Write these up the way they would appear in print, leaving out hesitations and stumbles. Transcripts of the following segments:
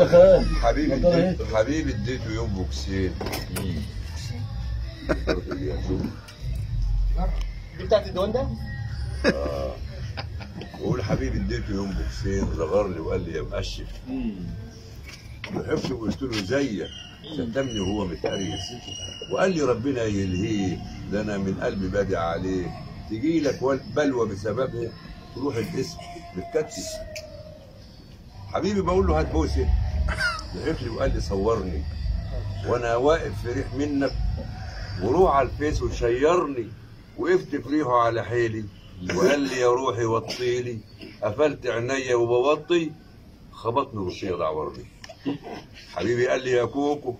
يا خال. حبيبي اديته يوم بوكسين. دي بتاعت الدون ده؟ بقول حبيبي اديته يوم بوكسين، صغر لي وقال لي يا مقشف. ضحكت وقلت له زيك، شتمني وهو متقريس وقال لي ربنا يلهيه، ده انا من قلبي بادئ عليه، تجي لك بلوى بسببها تروح الاسم متكتف. حبيبي بقول له هات بوسه، ضحك لي وقال لي صورني وانا واقف في ريح منك، وروح على الفيس وشيرني، وقفت في ريحه على حيلي وقال لي يا روحي وطيلي، قفلت عينيا وبوطي خبطني روسيه دعورني. حبيبي قال لي يا كوكو،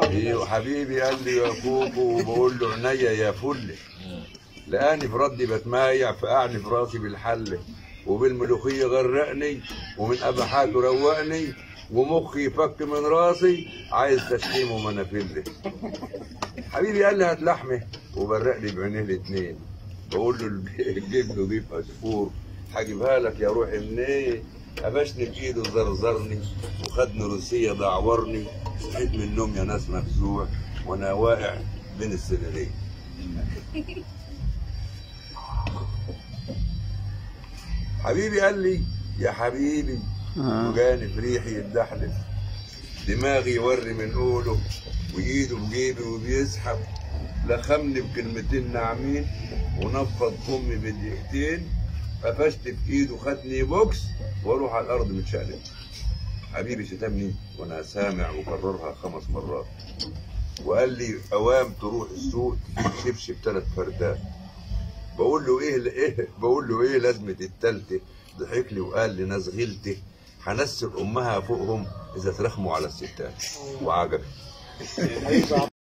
ايوه حبيبي قال لي يا كوكو، وبقول له عينيا يا فله، لقاني في ردي بتمايع، فقعني في راسي بالحله، وبالملوخيه غرقني، ومن ابحاته روقني، ومخي فك من راسي، عايز تشتيم ومنافله. حبيبي قال لي هات لحمه، وبرق لي بعينيه الاتنين، بقول له الجبن نضيف عصفور، هجيبها لك يا روحي منين؟ قفشني بايده زرزرني، وخدني روسيه دعورني، صحيت من النوم يا ناس مفزوع، وانا واقع بين السريرين. حبيبي قال لي يا حبيبي، وجاني في ريحي يتدحلف، دماغي يوري من قوله، وايده بجيبي وبيسحب، لخمني بكلمتين ناعمين، ونفض فمي بدقيقتين، قفشت في ايده خدني بوكس، واروح على الارض متشقلب. حبيبي شتمني وانا سامع وكررها 5 مرات، وقال لي اوام تروح السوق تجيب شبشب 3 فردات. بقول له ايه لازمه التالتة؟ ضحك لي وقال لي ناس غلته هنسل امها فوقهم اذا ترخموا على الستات، وعجبي.